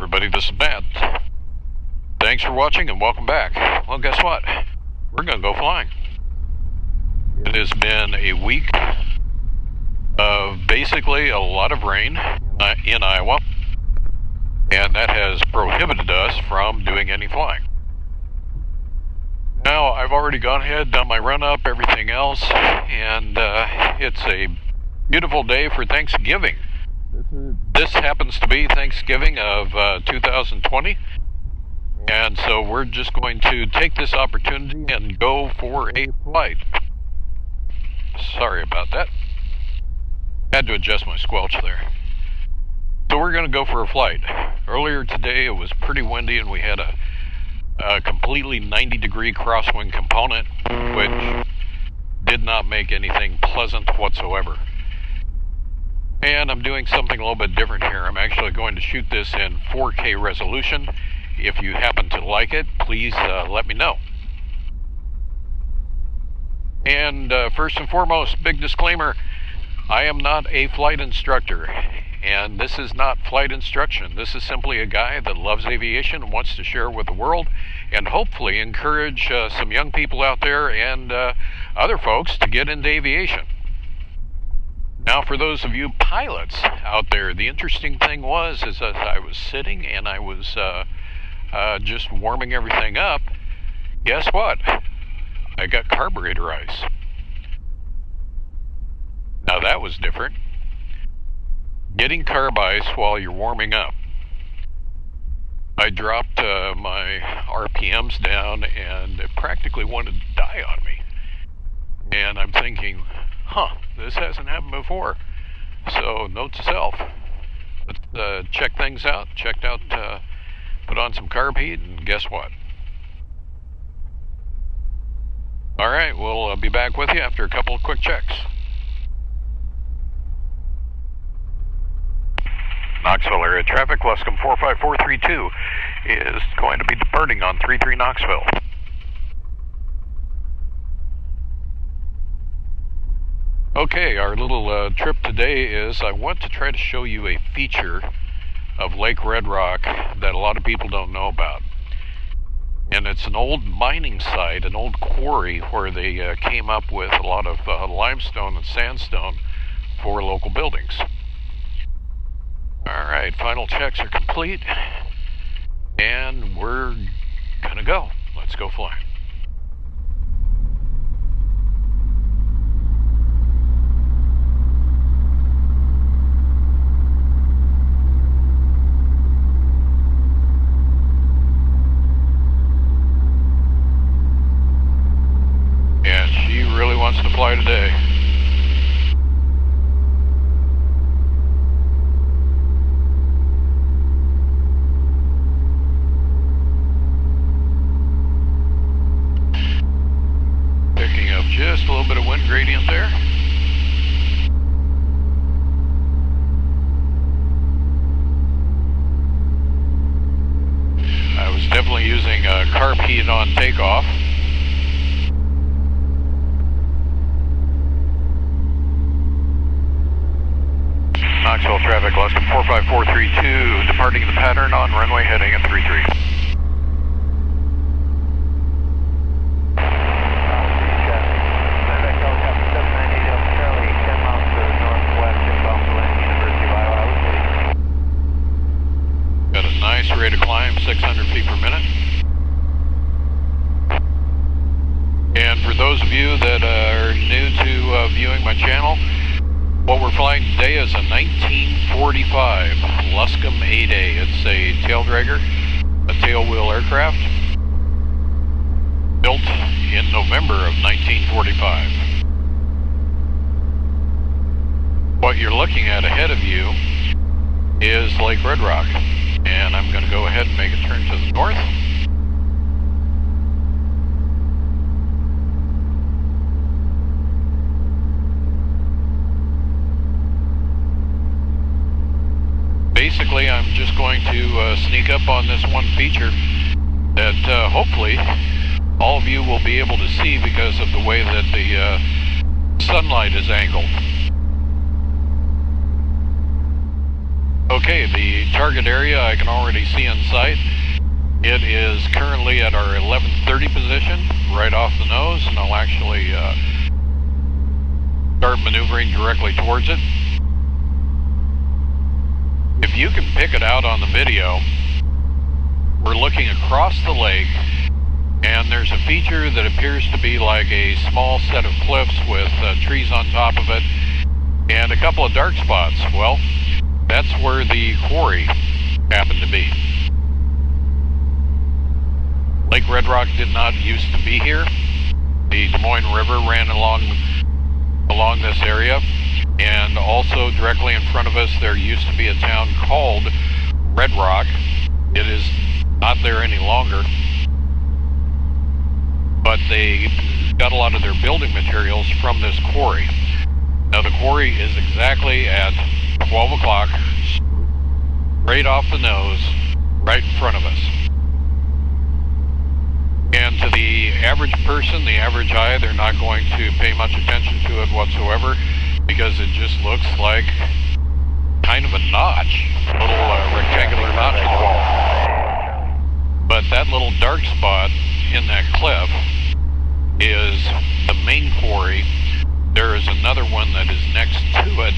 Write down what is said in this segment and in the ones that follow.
everybody, this is Matt. Thanks for watching and welcome back. Well, guess what? We're going to go flying. It has been a week of basically a lot of rain in Iowa, and that has prohibited us from doing any flying. Now, I've already gone ahead, done my run-up, everything else, and it's a beautiful day for Thanksgiving. This happens to be Thanksgiving of 2020, and so we're just going to take this opportunity and go for a flight. Sorry about that. Had to adjust my squelch there. So we're going to go for a flight. Earlier today it was pretty windy and we had a completely 90-degree crosswind component, which did not make anything pleasant whatsoever. And I'm doing something a little bit different here. I'm actually going to shoot this in 4K resolution. If you happen to like it, please let me know. And first and foremost, big disclaimer, I am not a flight instructor, and this is not flight instruction. This is simply a guy that loves aviation and wants to share with the world and hopefully encourage some young people out there and other folks to get into aviation. Now, for those of you pilots out there, the interesting thing is that I was sitting and I was just warming everything up. Guess what? I got carburetor ice. Now that was different. Getting carb ice while you're warming up. I dropped my RPMs down and it practically wanted to die on me. And I'm thinking, this hasn't happened before. So note to self, let's check things out. Checked out, put on some carb heat, and guess what? Alright, we'll be back with you after a couple of quick checks. Knoxville area traffic, Luscombe 45432 is going to be departing on 33 Knoxville. Okay, our little trip today is I want to try to show you a feature of Lake Red Rock that a lot of people don't know about. And it's an old mining site, an old quarry where they came up with a lot of limestone and sandstone for local buildings. Alright, final checks are complete, and we're gonna go. Let's go fly. And she really wants to fly today. Just a little bit of wind gradient there. I was definitely using carb heat on takeoff. Knoxville traffic, Luscombe 45432, departing the pattern on runway heading at 33. Rate of climb 600 feet per minute. And for those of you that are new to viewing my channel, what we're flying today is a 1945 Luscombe 8A. It's a taildragger, a tailwheel aircraft, built in November of 1945. What you're looking at ahead of you is Lake Red Rock. And I'm going to go ahead and make a turn to the north. Basically, I'm just going to sneak up on this one feature that hopefully all of you will be able to see because of the way that the sunlight is angled. Okay, the target area I can already see in sight. It is currently at our 1130 position, right off the nose, and I'll actually start maneuvering directly towards it. If you can pick it out on the video, we're looking across the lake, and there's a feature that appears to be like a small set of cliffs with trees on top of it, and a couple of dark spots. Well, that's where the quarry happened to be. Lake Red Rock did not used to be here. The Des Moines River ran along this area, and also directly in front of us there used to be a town called Red Rock. It is not there any longer, but they got a lot of their building materials from this quarry. Now the quarry is exactly at 12 o'clock, straight off the nose, right in front of us. And to the average person, the average eye, they're not going to pay much attention to it whatsoever, because it just looks like kind of a notch, a little rectangular notch in the wall. But that little dark spot in that cliff is the main quarry. There is another one that is next to it,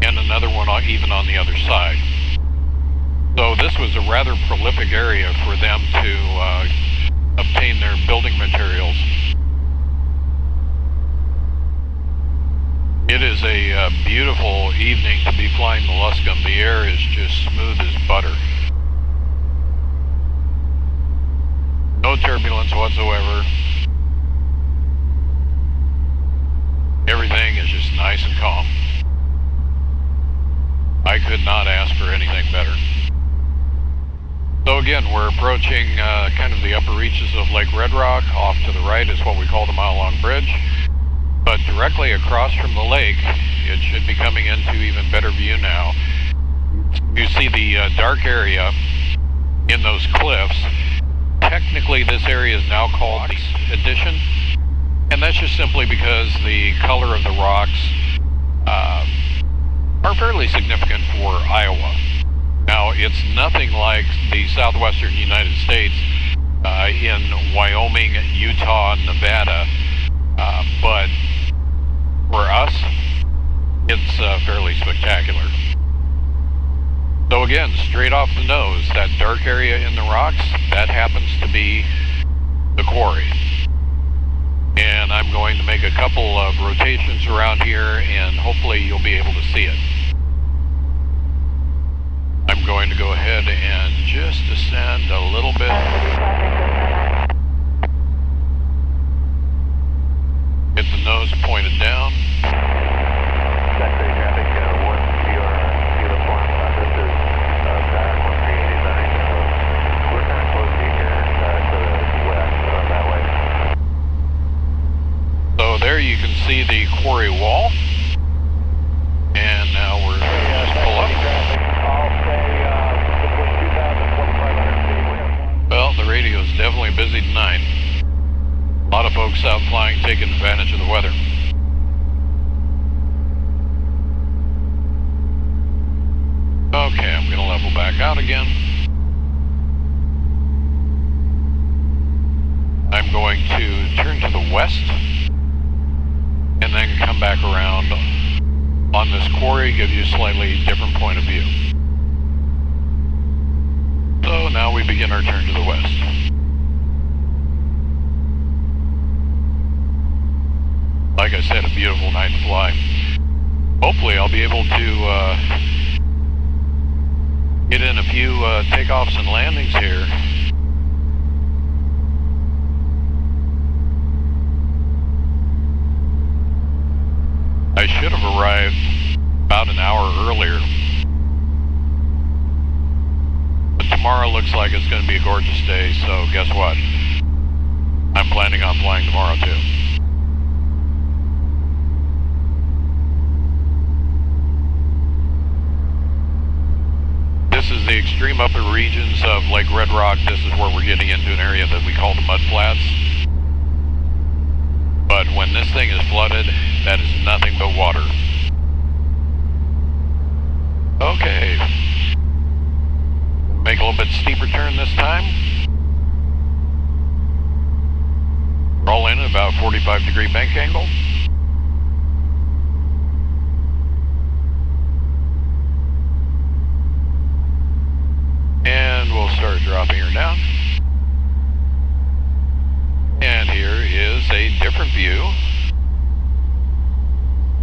and another one even on the other side. So this was a rather prolific area for them to obtain their building materials. It is a beautiful evening to be flying the Luscombe. The air is just smooth as butter. No turbulence whatsoever. Everything is just nice and calm. I could not ask for anything better. So again, we're approaching kind of the upper reaches of Lake Red Rock. Off to the right is what we call the mile-long bridge. But directly across from the lake, it should be coming into even better view now. You see the dark area in those cliffs. Technically, this area is now called the Addition, and that's just simply because the color of the rocks are fairly significant for Iowa. Now, it's nothing like the southwestern United States in Wyoming, Utah, and Nevada, but for us, it's fairly spectacular. So again, straight off the nose, that dark area in the rocks, that happens to be the quarry. And I'm going to make a couple of rotations around here, and hopefully you'll be able to see it. I'm going to go ahead and just descend a little bit. Get the nose pointed down. So there you can see the quarry wall. And now we're just pull up. Well, the radio is definitely busy tonight. A lot of folks out flying, taking advantage of the weather. Okay, I'm going to level back out again. I'm going to turn to the west and then come back around on this quarry, give you a slightly different point of view. So now we begin our turn to the west. Like I said, a beautiful night to fly. Hopefully I'll be able to get in a few takeoffs and landings here. I should have arrived about an hour earlier. But tomorrow looks like it's going to be a gorgeous day, so guess what? I'm planning on flying tomorrow too. This is the extreme upper regions of Lake Red Rock. This is where we're getting into an area that we call the mud flats. But when this thing is flooded, that is nothing but water. Okay, little bit steeper turn this time. Roll in at about 45-degree bank angle. And we'll start dropping her down. And here is a different view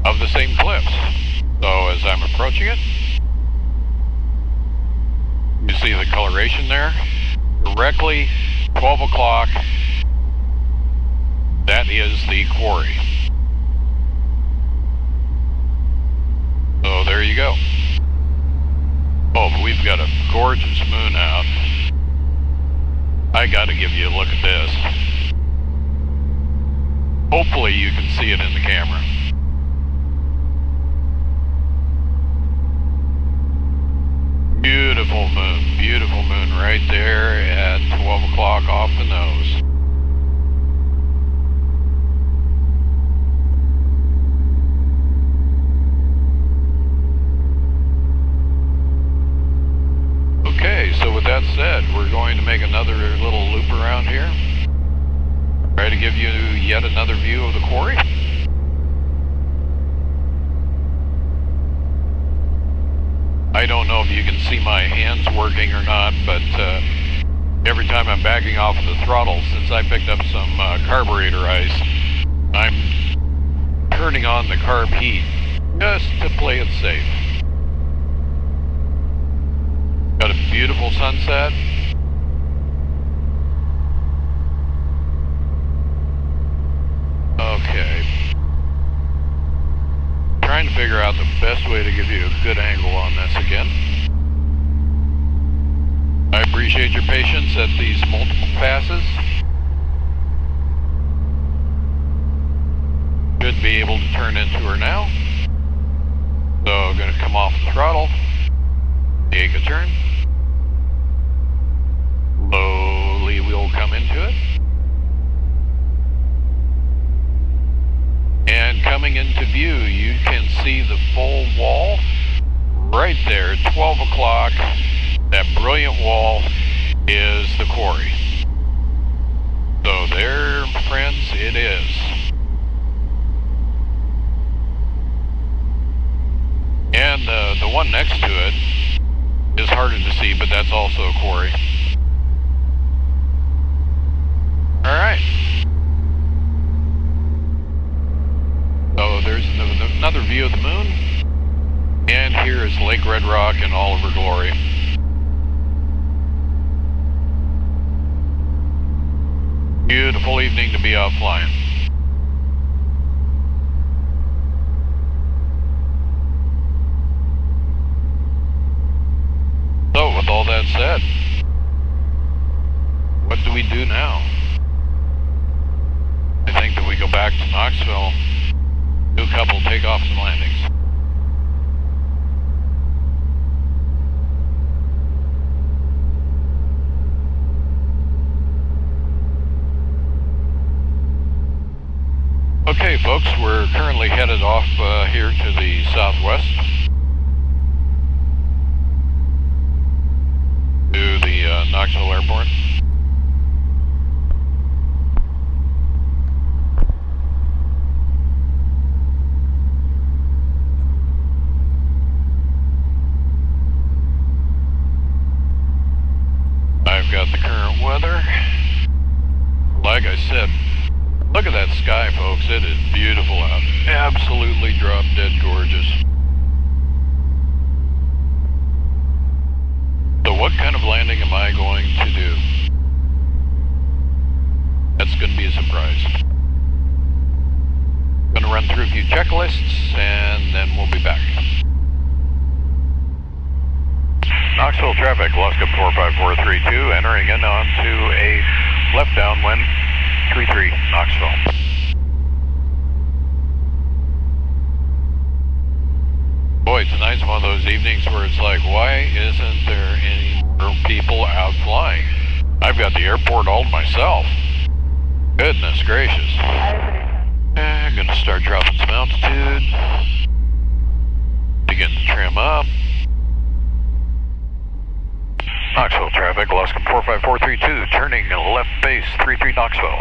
of the same cliffs. So as I'm approaching it, you see the coloration there? Directly 12 o'clock, that is the quarry. So there you go. Oh, but we've got a gorgeous moon out. I gotta give you a look at this. Hopefully you can see it in the camera. Beautiful moon right there at 12 o'clock off the nose. Okay, so with that said, we're going to make another little loop around here. Try to give you yet another view of the quarry. I don't know if you can see my hands working or not, but every time I'm backing off of the throttle, since I picked up some carburetor ice, I'm turning on the carb heat just to play it safe. Got a beautiful sunset. Okay. Trying to figure out the best way to give you a good angle on this again. I appreciate your patience at these multiple passes. Should be able to turn into her now. So I'm going to come off the throttle, take a turn. Slowly we'll come into it. And coming into view, you can see the full wall right there, 12 o'clock. That brilliant wall is the quarry. So there, friends, it is. And the one next to it is harder to see, but that's also a quarry. All right. So there's another view of the moon, and here is Lake Red Rock in all of her glory. Beautiful evening to be out flying. So with all that said, what do we do now? I think that we go back to Knoxville, do a couple takeoffs and landings. Okay, folks, we're currently headed off here to the southwest to the Knoxville Airport. I've got the current weather. Like I said, look at that sky, folks. It is beautiful out. Absolutely drop dead gorgeous. So what kind of landing am I going to do? That's going to be a surprise. Going to run through a few checklists and then we'll be back. Knoxville traffic, Luscombe 45432, entering in onto a left downwind, 33 Knoxville. Boy, tonight's one of those evenings where it's like, why isn't there any more people out flying? I've got the airport all to myself. Goodness gracious. I'm going to start dropping some altitude. Begin to trim up. Knoxville traffic, Luscombe 45432, turning left base 33 Knoxville.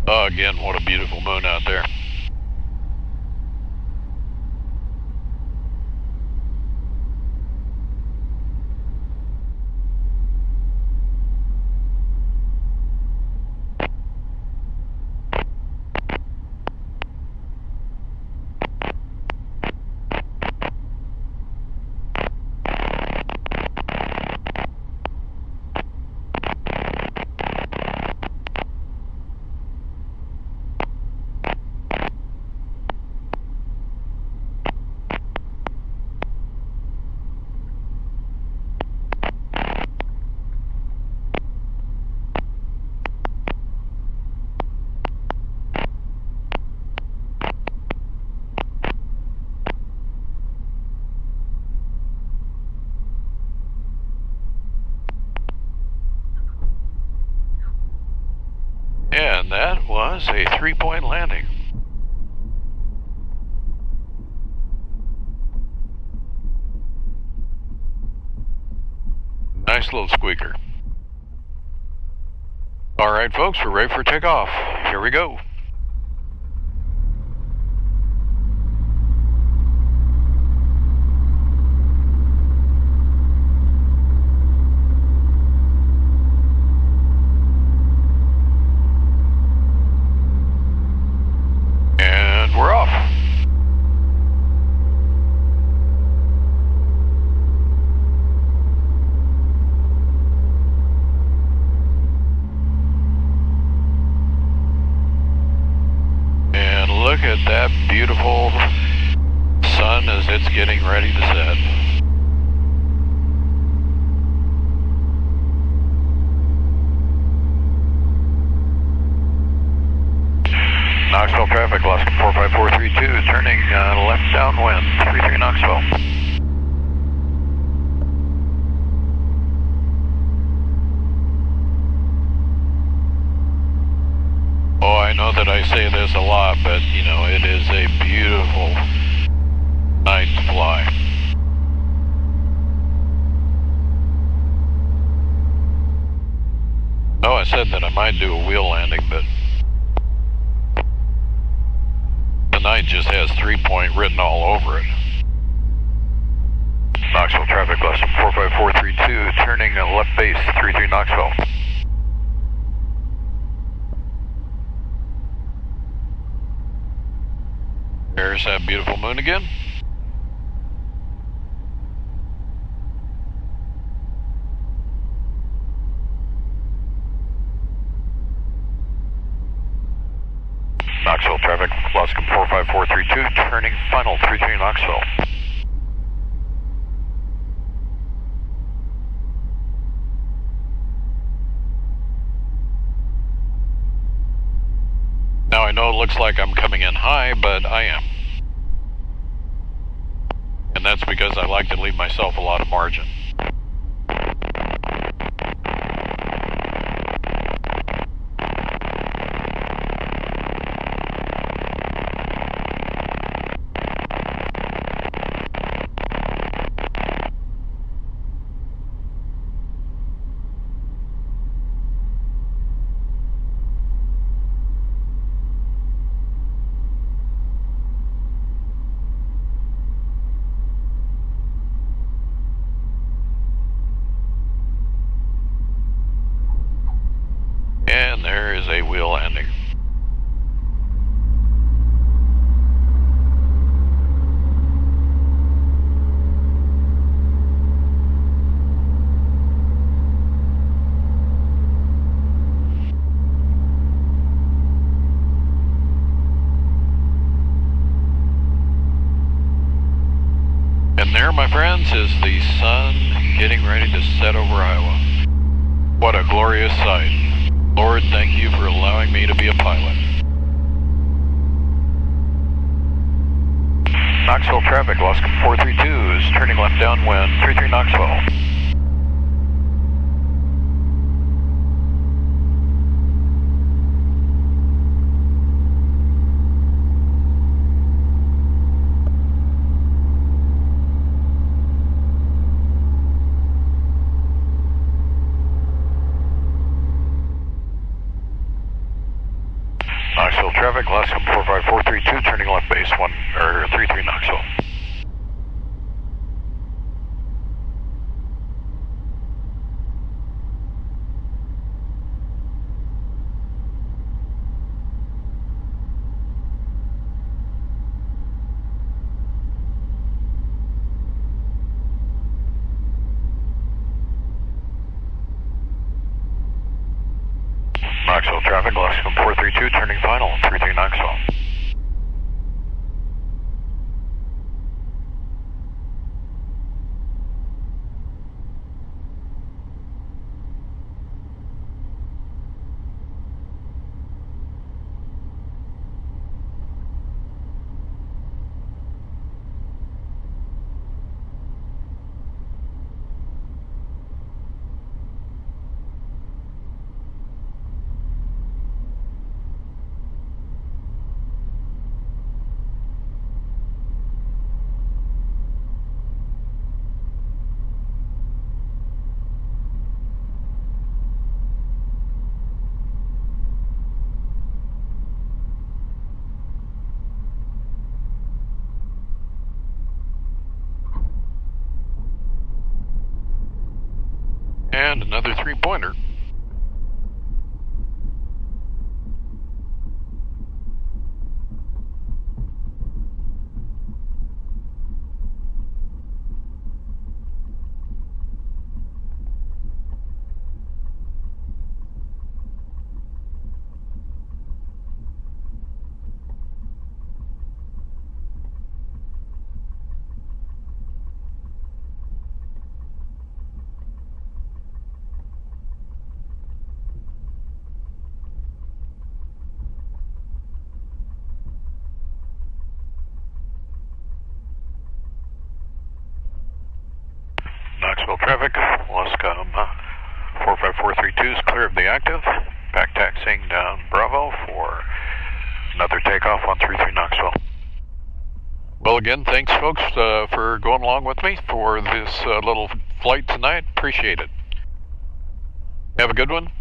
Again, what a beautiful moon out there. And that was a 3-point landing. Nice little squeaker. All right, folks, we're ready for takeoff. Here we go. We're off. And look at that beautiful sun as it's getting ready to set. Knoxville traffic, Luscombe 45432, turning left downwind, 33 Knoxville. Oh, I know that I say this a lot, but you know, it is a beautiful night to fly. Oh, I said that I might do a wheel landing, but tonight just has 3-point written all over it. Knoxville traffic, Luscombe 45432, turning left base 33 Knoxville. There's that beautiful moon again. Knoxville traffic, Luscombe 45432, turning final 33 Knoxville. Now I know it looks like I'm coming in high, but I am. And that's because I like to leave myself a lot of margin. And there is a wheel landing. And there, my friends, is the sun getting ready to set over Iowa. What a glorious sight. Lord, thank you for allowing me to be a pilot. Knoxville traffic, Luscombe 432 is turning left downwind, 33 Knoxville. traffic, Luscombe 45432, turning left base 33 Knoxville. Knoxville traffic, Luscombe 432, turning final, 33 Knoxville. And another three-pointer. Knoxville traffic, Luscombe 45432 is clear of the active. Back taxiing down Bravo for another takeoff on 33 Knoxville. Well, again, thanks, folks, for going along with me for this little flight tonight. Appreciate it. Have a good one,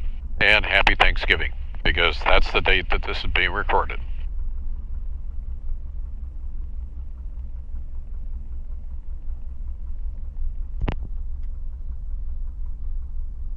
and happy Thanksgiving, because that's the date that this is being recorded.